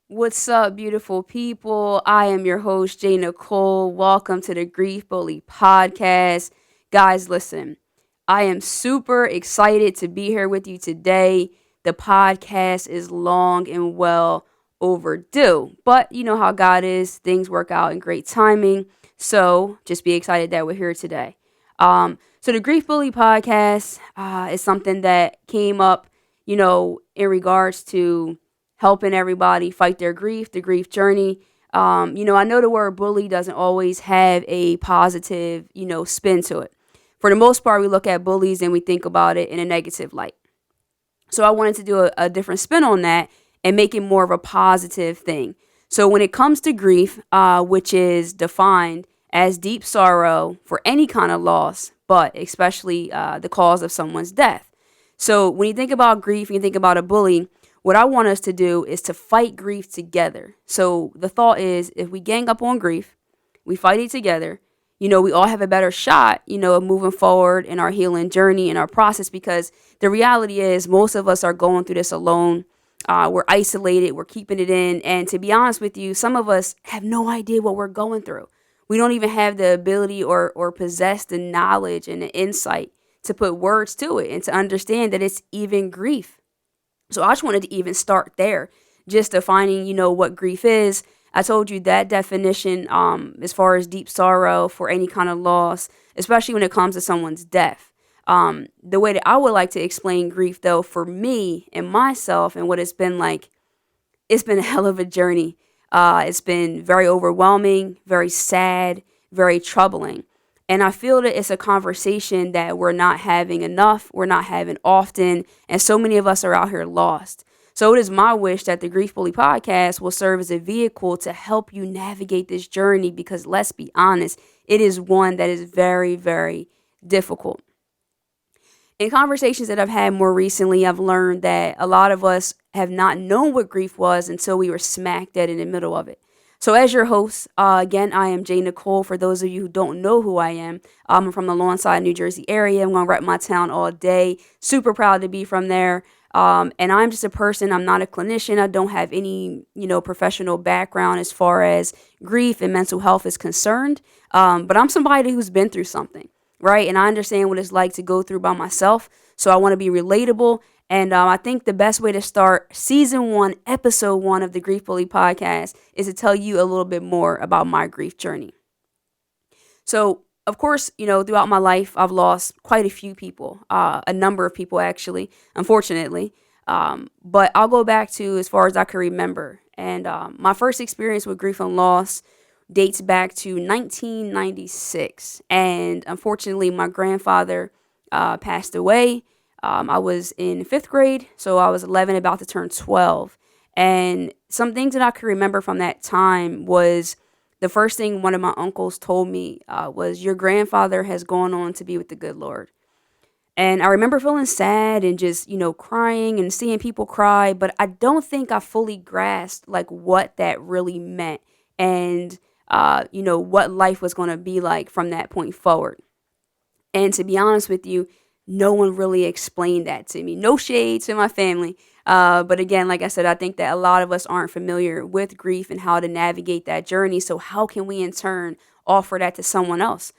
What's up, beautiful people? I am your host, J.Nicole. Welcome to the Grief Bully podcast. Guys, listen, I am super excited to be here with you today. The podcast is long and well overdue, but you know how God is, things work out in great timing. So just be excited that we're here today. So the Grief Bully podcast is something that came up, in regards to helping everybody fight their grief, the grief journey. I know the word bully doesn't always have a positive, spin to it. For the most part, we look at bullies and we think about it in a negative light. So I wanted to do a different spin on that and make it more of a positive thing. So when it comes to grief, which is defined as deep sorrow for any kind of loss, but especially the cause of someone's death. So when you think about grief and you think about a bully, what I want us to do is to fight grief together. So the thought is if we gang up on grief, we fight it together, we all have a better shot, of moving forward in our healing journey and our process because the reality is most of us are going through this alone. We're isolated, we're keeping it in. And to be honest with you, some of us have no idea what we're going through. We don't even have the ability or possess the knowledge and the insight to put words to it and to understand that it's even grief. So I just wanted to even start there, just defining, what grief is. I told you that definition, as far as deep sorrow for any kind of loss, especially when it comes to someone's death. The way that I would like to explain grief, though, for me and myself and what it's been like, it's been a hell of a journey. It's been very overwhelming, very sad, very troubling. And I feel that it's a conversation that we're not having enough, we're not having often, and so many of us are out here lost. So it is my wish that the Grief Bully podcast will serve as a vehicle to help you navigate this journey because let's be honest, it is one that is very, very difficult. In conversations that I've had more recently, I've learned that a lot of us have not known what grief was until we were smack dead in the middle of it. So, as your host, again, I am J.Nicole. For those of you who don't know who I am, I'm from the Lawnside, New Jersey area. I'm going to rep my town all day. Super proud to be from there. And I'm just a person. I'm not a clinician. I don't have any, professional background as far as grief and mental health is concerned. But I'm somebody who's been through something, right? And I understand what it's like to go through by myself. So I want to be relatable. And I think the best way to start season 1, episode 1 of the Grief Bully podcast is to tell you a little bit more about my grief journey. So, of course, throughout my life, I've lost quite a few people, a number of people actually, unfortunately. But I'll go back to as far as I can remember. And my first experience with grief and loss dates back to 1996. And unfortunately, my grandfather passed away. I was in 5th grade, so I was 11, about to turn 12. And some things that I can remember from that time was the first thing one of my uncles told me was, your grandfather has gone on to be with the good Lord. And I remember feeling sad and just, crying and seeing people cry, but I don't think I fully grasped like what that really meant and, what life was going to be like from that point forward. And to be honest with you, no one really explained that to me. No shade to my family. But again, like I said, I think that a lot of us aren't familiar with grief and how to navigate that journey. So how can we in turn offer that to someone else?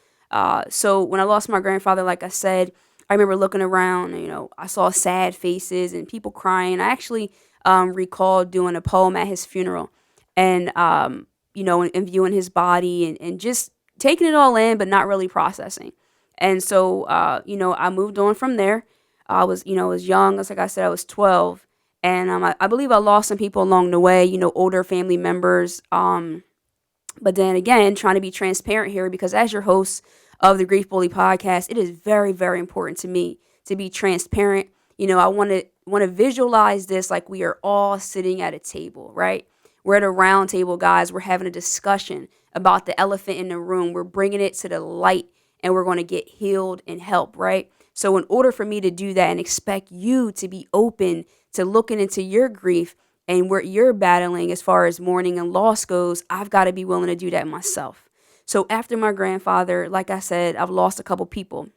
So when I lost my grandfather, like I said, I remember looking around, I saw sad faces and people crying. I actually recall doing a poem at his funeral and, and viewing his body and just taking it all in, but not really processing. And so, I moved on from there. I was young. As like I said, I was 12. And I believe I lost some people along the way, older family members. But then again, trying to be transparent here because as your host of the Grief Bully podcast, it is very, very important to me to be transparent. I want to visualize this like we are all sitting at a table, right? We're at a round table, guys. We're having a discussion about the elephant in the room. We're bringing it to the light and we're going to get healed and help, right? So in order for me to do that and expect you to be open to looking into your grief and what you're battling as far as mourning and loss goes, I've got to be willing to do that myself. So after my grandfather, like I said, I've lost a couple people.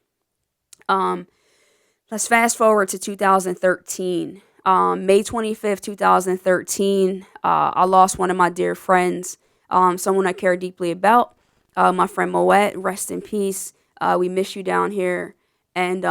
Let's fast forward to 2013. May 25th, 2013, I lost one of my dear friends, someone I care deeply about. My friend Moet, rest in peace. We miss you down here. And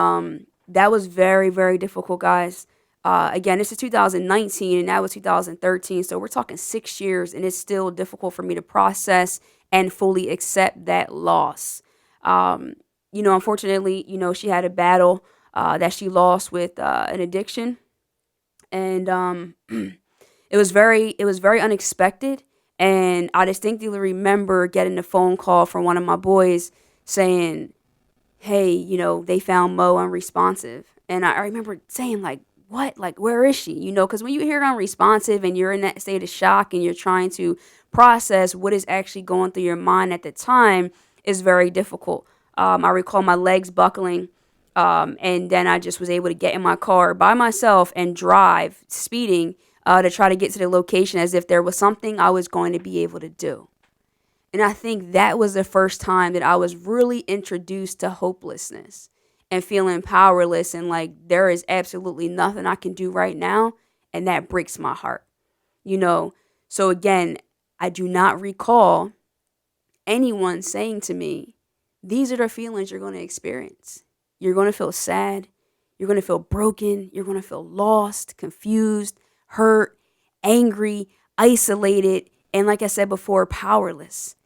that was very, very difficult, guys. Again, this is 2019 and that was 2013. So we're talking 6 years, and it's still difficult for me to process and fully accept that loss. Um, Unfortunately, she had a battle that she lost with an addiction, and it was very unexpected. And I distinctly remember getting a phone call from one of my boys saying, "Hey, they found Mo unresponsive." And I remember saying, like, what? Like, where is she? Because when you hear unresponsive and you're in that state of shock and you're trying to process what is actually going through your mind at the time, is very difficult. I recall my legs buckling. And then I just was able to get in my car by myself and drive, speeding, to try to get to the location as if there was something I was going to be able to do. And I think that was the first time that I was really introduced to hopelessness and feeling powerless and like there is absolutely nothing I can do right now. And that breaks my heart, you know. So again, I do not recall anyone saying to me, these are the feelings you're going to experience. You're going to feel sad. You're going to feel broken. You're going to feel lost, confused, hurt, angry, isolated, and like I said before, powerless.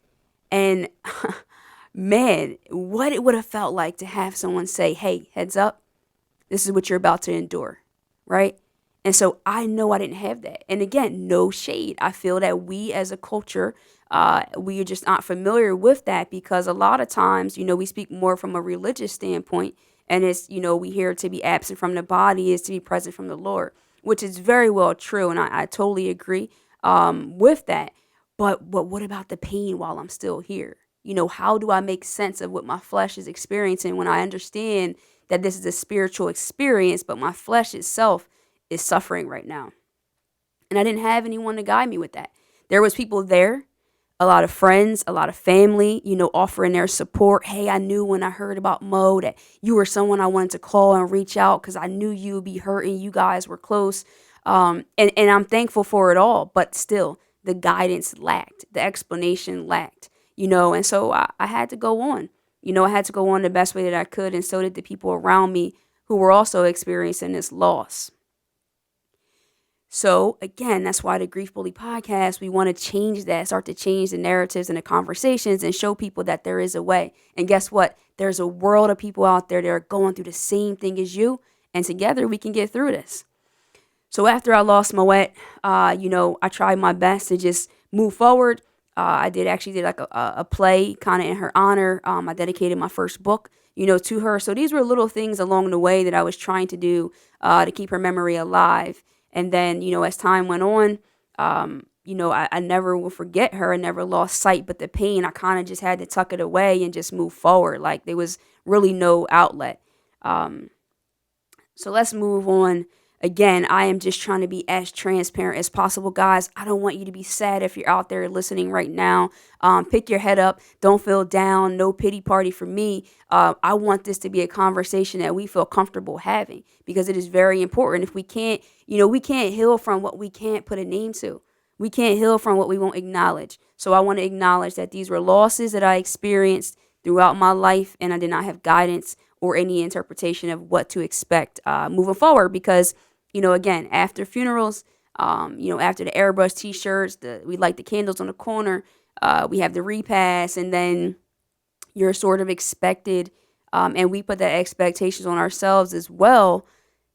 And man, what it would have felt like to have someone say, hey, heads up, this is what you're about to endure, right? And so I know I didn't have that. And again, no shade. I feel that we as a culture, we are just not familiar with that because a lot of times, we speak more from a religious standpoint. And it's, we hear to be absent from the body is to be present from the Lord, which is very well true. And I totally agree with that. But what about the pain while I'm still here? How do I make sense of what my flesh is experiencing when I understand that this is a spiritual experience, but my flesh itself is suffering right now? And I didn't have anyone to guide me with that. There was people there, a lot of friends, a lot of family, offering their support. Hey, I knew when I heard about Mo that you were someone I wanted to call and reach out because I knew you would be hurting. You guys were close. And I'm thankful for it all, but still the guidance lacked, the explanation lacked, and so I had to go on. I had to go on the best way that I could, and so did the people around me who were also experiencing this loss. So again, that's why the Grief Bully podcast, we want to change that, start to change the narratives and the conversations and show people that there is a way. And guess what? There's a world of people out there that are going through the same thing as you, and together we can get through this. So after I lost Moet, I tried my best to just move forward. I did like a play kind of in her honor. I dedicated my first book, to her. So these were little things along the way that I was trying to do to keep her memory alive. And then, as time went on, I never will forget her. I never lost sight, but the pain, I kind of just had to tuck it away and just move forward. Like there was really no outlet. So let's move on. Again, I am just trying to be as transparent as possible, guys. I don't want you to be sad if you're out there listening right now. Pick your head up. Don't feel down. No pity party for me. I want this to be a conversation that we feel comfortable having because it is very important. If we can't, we can't heal from what we can't put a name to. We can't heal from what we won't acknowledge. So I want to acknowledge that these were losses that I experienced throughout my life, and I did not have guidance or any interpretation of what to expect moving forward because again, after funerals, after the airbrush t-shirts, we light the candles on the corner, we have the repast, and then you're sort of expected, and we put that expectations on ourselves as well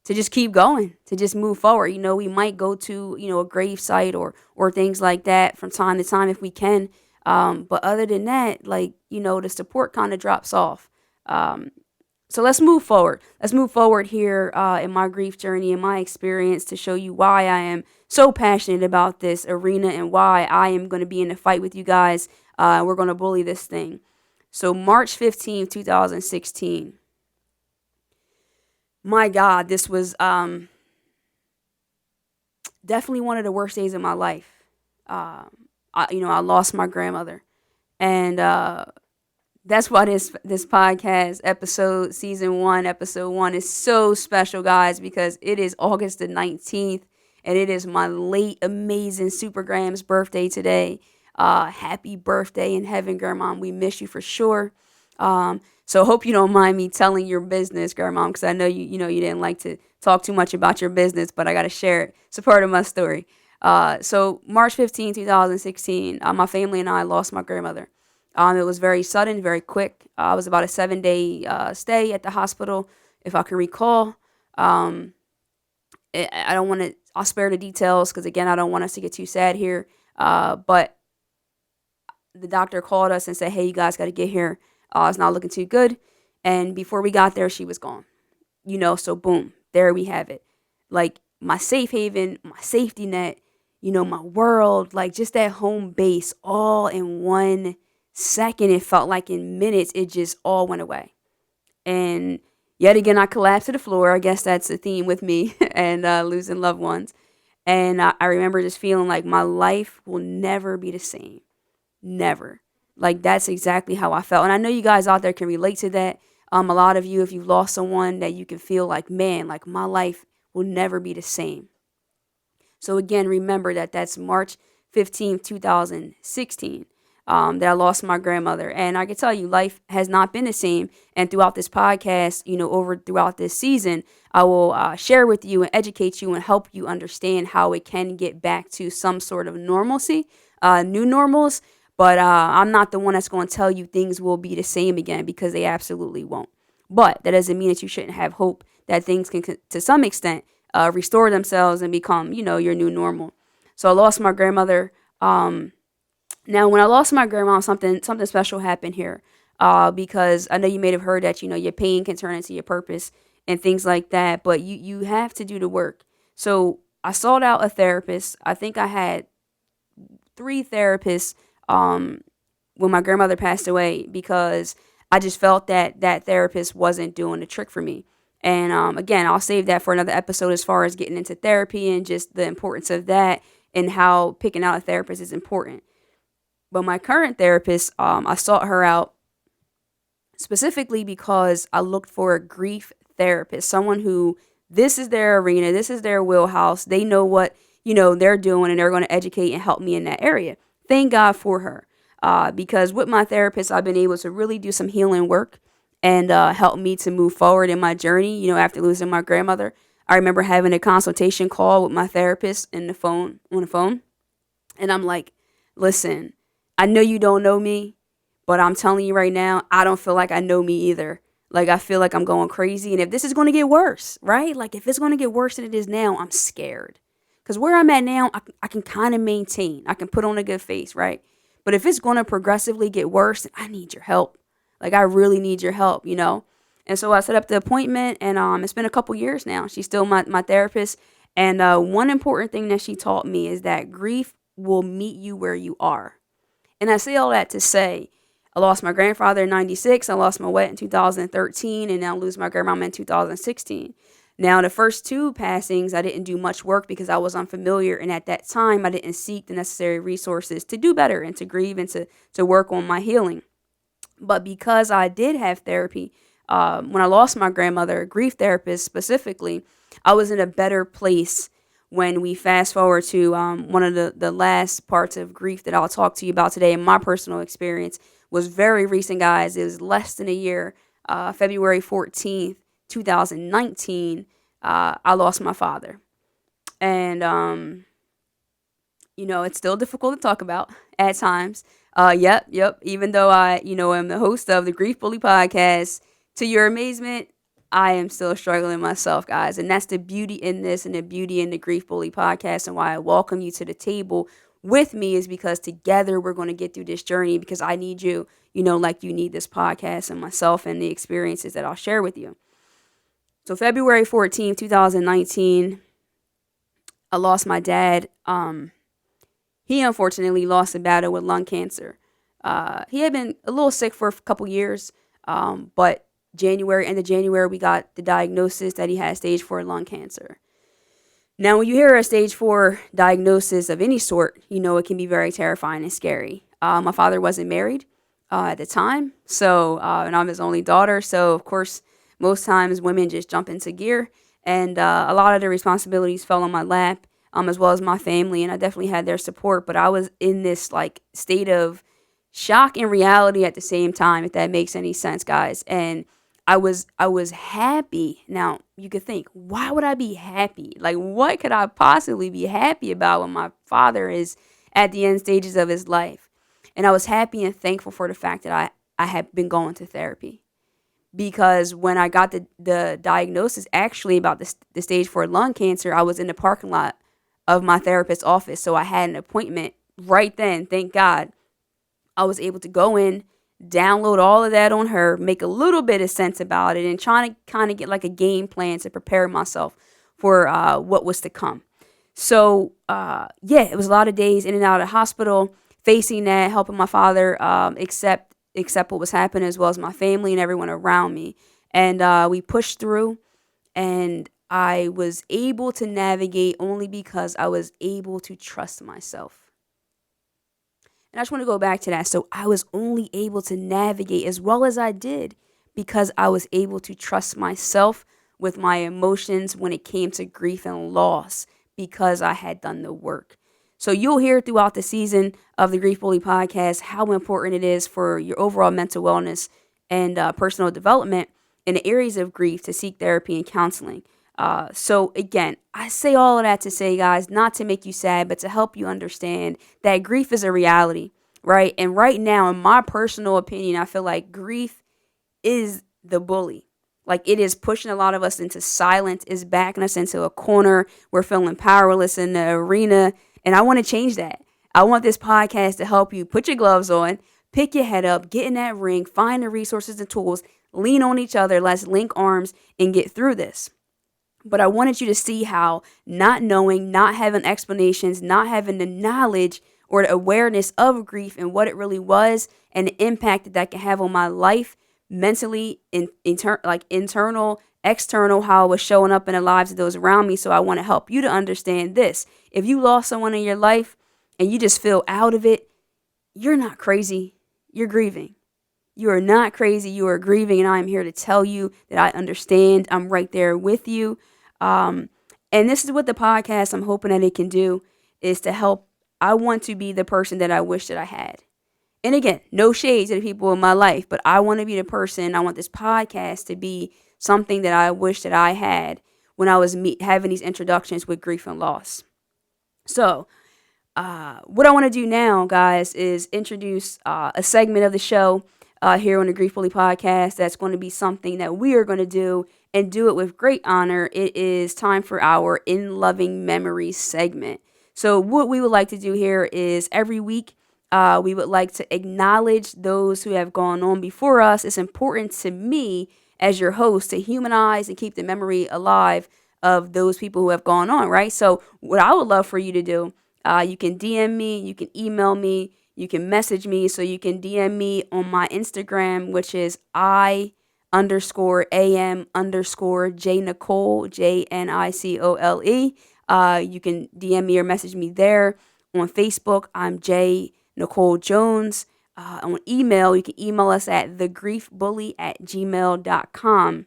to just keep going, to just move forward. We might go to, a grave site or things like that from time to time if we can. But other than that, like, the support kind of drops off. So let's move forward. Let's move forward here in my grief journey, in my experience, to show you why I am so passionate about this arena and why I am going to be in the fight with you guys. We're going to bully this thing. So March 15th, 2016. My God, this was definitely one of the worst days of my life. I lost my grandmother. And that's why this podcast episode, season 1, episode 1 is so special, guys, because it is August the 19th and it is my late amazing Supergram's birthday today. Happy birthday in heaven, Grandma. We miss you for sure. So hope you don't mind me telling your business, Grandma, because I know you didn't like to talk too much about your business, but I got to share it. It's a part of my story. So March 15, 2016, my family and I lost my grandmother. It was very sudden, very quick. It was about a 7-day stay at the hospital, if I can recall. Um, I don't want to. I'll spare the details because again, I don't want us to get too sad here. But the doctor called us and said, "Hey, you guys got to get here. It's not looking too good." And before we got there, she was gone. So boom, there we have it. Like my safe haven, my safety net, my world, like just that home base, all in 1 second. It felt like in minutes, it just all went away. And yet again, I collapsed to the floor. I guess that's the theme with me and losing loved ones. And I remember just feeling like my life will never be the same. Never. Like that's exactly how I felt. And I know you guys out there can relate to that. A lot of you, if you've lost someone, that you can feel like, man, like my life will never be the same. So again, remember that that's March 15th, 2016. That I lost my grandmother. And I can tell you, life has not been the same. And throughout this podcast, throughout this season, I will share with you and educate you and help you understand how it can get back to some sort of normalcy, new normals. But I'm not the one that's going to tell you things will be the same again, because they absolutely won't. But that doesn't mean that you shouldn't have hope that things can, to some extent, restore themselves and become, your new normal. So I lost my grandmother. Now, when I lost my grandma, something special happened here. Because I know you may have heard that, your pain can turn into your purpose and things like that. But you have to do the work. So I sought out a therapist. I think I had 3 therapists when my grandmother passed away, because I just felt that that therapist wasn't doing the trick for me. And again, I'll save that for another episode as far as getting into therapy and just the importance of that and how picking out a therapist is important. But my current therapist, I sought her out specifically because I looked for a grief therapist, someone who this is their arena, this is their wheelhouse. They know what, they're doing, and they're going to educate and help me in that area. Thank God for her. Because with my therapist, I've been able to really do some healing work and help me to move forward in my journey, after losing my grandmother. I remember having a consultation call with my therapist on the phone. And I'm like, listen, I know you don't know me, but I'm telling you right now, I don't feel like I know me either. Like, I feel like I'm going crazy. And if this is going to get worse, right? Like, if it's going to get worse than it is now, I'm scared. Because where I'm at now, I can kind of maintain. I can put on a good face, right? But if it's going to progressively get worse, then I need your help. Like, I really need your help, And so I set up the appointment, and it's been a couple years now. She's still my therapist. And one important thing that she taught me is that grief will meet you where you are. And I say all that to say, I lost my grandfather in 96. I lost my wet in 2013, and now lose my grandmama in 2016. Now, the first 2 passings, I didn't do much work because I was unfamiliar. And at that time, I didn't seek the necessary resources to do better and to grieve and to work on my healing. But because I did have therapy, when I lost my grandmother, a grief therapist specifically, I was in a better place when we fast forward to one of the last parts of grief that I'll talk to you about today. And my personal experience was very recent, guys. It was less than a year, February 14th, 2019, I lost my father. And, it's still difficult to talk about at times. Yep. Even though I, am the host of the Grief Bully podcast, to your amazement, I am still struggling myself, guys. And that's the beauty in this and the beauty in the Grief Bully podcast, and why I welcome you to the table with me, is because together we're going to get through this journey, because I need you, like you need this podcast and myself and the experiences that I'll share with you. So February 14th, 2019, I lost my dad. He unfortunately lost a battle with lung cancer. He had been a little sick for a couple years, but end of January, we got the diagnosis that he had stage 4 lung cancer. Now, when you hear a stage 4 diagnosis of any sort, it can be very terrifying and scary. My father wasn't married. at the time. So, and I'm his only daughter. So, of course, most times women just jump into gear. And a lot of the responsibilities fell on my lap, as well as my family. And I definitely had their support. But I was in this like state of shock and reality at the same time, if that makes any sense, guys. And I was happy. Now you could think, why would I be happy? Like, what could I possibly be happy about when my father is at the end stages of his life? And I was happy and thankful for the fact that I had been going to therapy, because when I got the diagnosis, actually about the stage 4 lung cancer, I was in the parking lot of my therapist's office. So I had an appointment right then. Thank God I was able to go in, download all of that on her, make a little bit of sense about it, and trying to kind of get like a game plan to prepare myself for what was to come. So, yeah, it was a lot of days in and out of the hospital, facing that, helping my father accept what was happening, as well as my family and everyone around me. And we pushed through, and I was able to navigate only because I was able to trust myself. And I just want to go back to that. So I was only able to navigate as well as I did because I was able to trust myself with my emotions when it came to grief and loss, because I had done the work. So you'll hear throughout the season of the Grief Bully podcast how important it is for your overall mental wellness and personal development in the areas of grief to seek therapy and counseling. So again, I say all of that to say, guys, not to make you sad, but to help you understand that grief is a reality, right? And right now, in my personal opinion, I feel like grief is the bully. Like, it is pushing a lot of us into silence, is backing us into a corner. We're feeling powerless in the arena. And I want to change that. I want this podcast to help you put your gloves on, pick your head up, get in that ring, find the resources and tools, lean on each other. Let's link arms and get through this. But I wanted you to see how not knowing, not having explanations, not having the knowledge or the awareness of grief and what it really was, and the impact that that can have on my life, mentally, internal, external, how it was showing up in the lives of those around me. So I want to help you to understand this. If you lost someone in your life and you just feel out of it, you're not crazy. You're grieving. You are not crazy. You are grieving. And I am here to tell you that I understand. I'm right there with you. And this is what the podcast, I'm hoping that it can do, is to help. I want to be the person that I wish that I had. And again, no shades to the people in my life, but I want to be the person. I want this podcast to be something that I wish that I had when I was having these introductions with grief and loss. So, what I want to do now, guys, is introduce a segment of the show here on the Grief Bully podcast. That's going to be something that we are going to do and do it with great honor. It is time for our In Loving Memories segment. So what we would like to do here is every week, we would like to acknowledge those who have gone on before us. It's important to me as your host to humanize and keep the memory alive of those people who have gone on, right? So what I would love for you to do, you can DM me, you can email me, you can message me. So you can DM me on my Instagram, which is I_am_J.Nicole, J.Nicole. You can DM me or message me there. On Facebook, I'm J.Nicole Jones. On email, you can email us at thegriefbully@gmail.com.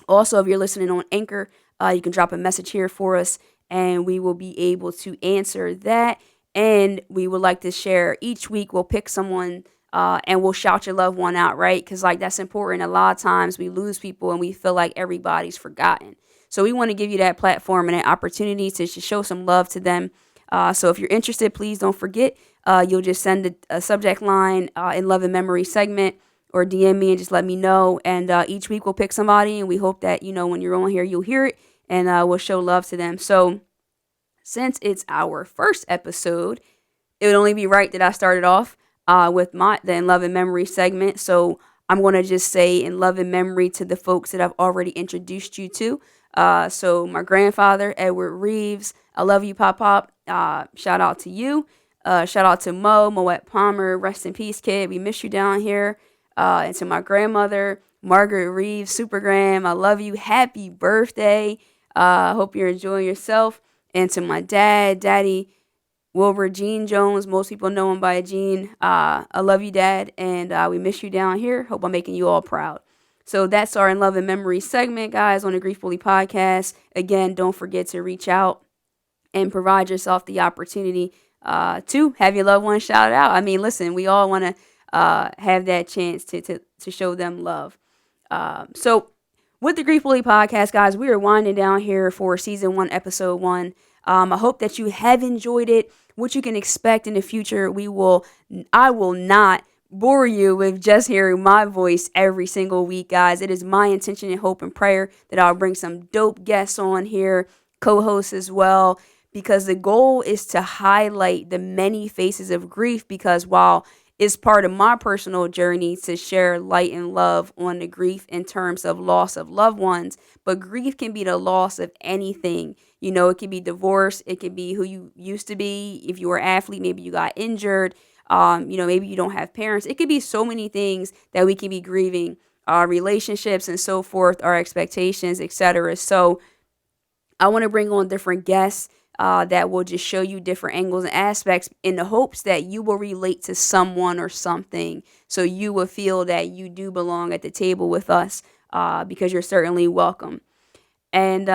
Also, if you're listening on Anchor, you can drop a message here for us, and we will be able to answer that. And we would like to share each week. We'll pick someone and we'll shout your loved one out, right? Because like that's important. A lot of times we lose people and we feel like everybody's forgotten. So we want to give you that platform and that opportunity to show some love to them. So if you're interested, please don't forget. You'll just send a subject line in Love and Memory segment, or DM me and just let me know. And each week we'll pick somebody, and we hope that, when you're on here, you'll hear it, and we'll show love to them. So since it's our first episode, it would only be right that I started off with the In Love and Memory segment. So I'm going to just say in love and memory to the folks that I've already introduced you to. So my grandfather, Edward Reeves, I love you, Pop Pop. Shout out to you. Shout out to Moet Palmer. Rest in peace, kid. We miss you down here. And to my grandmother, Margaret Reeves, Super Gram. I love you. Happy birthday. Hope you're enjoying yourself. And to my dad, Daddy Wilbur Gene Jones. Most people know him by Gene. I love you, Dad, and we miss you down here. Hope I'm making you all proud. So that's our In Love and Memory segment, guys, on the Grief Bully podcast. Again, don't forget to reach out and provide yourself the opportunity to have your loved one shout out. I mean, listen, we all want to have that chance to show them love. So, with the Grief Bully podcast, guys, we are winding down here for season 1, episode 1. I hope that you have enjoyed it. What you can expect in the future, I will not bore you with just hearing my voice every single week, guys. It is my intention and hope and prayer that I'll bring some dope guests on here, co-hosts as well, because the goal is to highlight the many faces of grief. Because while it's part of my personal journey to share light and love on the grief in terms of loss of loved ones, but grief can be the loss of anything. You know, it could be divorce, it could be who you used to be. If you were an athlete, maybe you got injured. Maybe you don't have parents. It could be so many things that we can be grieving, our relationships and so forth, our expectations, etc. So I want to bring on different guests that will just show you different angles and aspects in the hopes that you will relate to someone or something. So you will feel that you do belong at the table with us because you're certainly welcome. And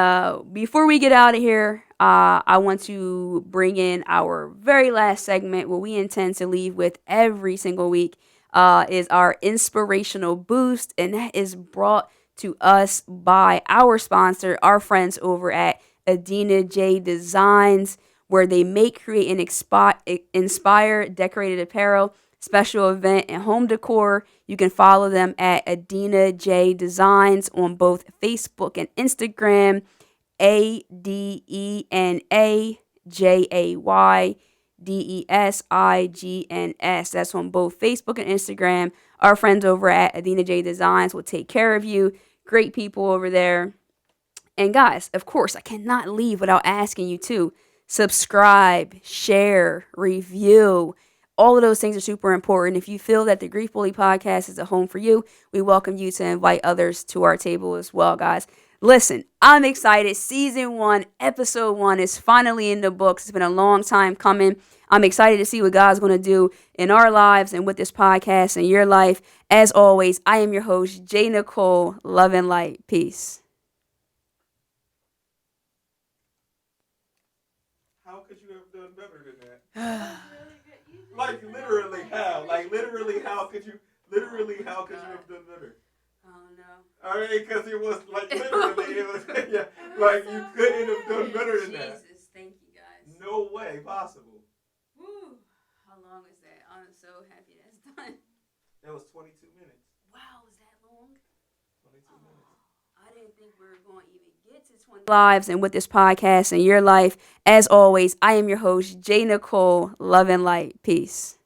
before we get out of here, I want to bring in our very last segment, what we intend to leave with every single week, is our inspirational boost. And that is brought to us by our sponsor, our friends over at Adina J Designs, where they make, create, and inspire decorated apparel, special event, and home decor. You can follow them at Adina J Designs on both Facebook and Instagram. ADENAJAYDESIGNS. That's on both Facebook and Instagram. Our friends over at Adina J Designs will take care of you. Great people over there. And guys, of course, I cannot leave without asking you to subscribe, share, review. All of those things are super important. If you feel that the Grief Bully podcast is a home for you, we welcome you to invite others to our table as well, guys. Listen, I'm excited. Season 1, episode 1 is finally in the books. It's been a long time coming. I'm excited to see what God's going to do in our lives and with this podcast and your life. As always, I am your host, J.Nicole. Love and light. Peace. How could you have done better than that? Like literally how? Like how could you have done better? Oh no. I mean, because it was like literally, it was yeah, like you couldn't have done better than that. Jesus, thank you guys. No way possible. Woo. How long is that? I'm so happy that's done. That was 22 minutes. Wow, was that long? 22 minutes. I didn't think we were going to even get to 20 lives and with this podcast and your life. As always, I am your host, J. Nicole. Love and light. Peace.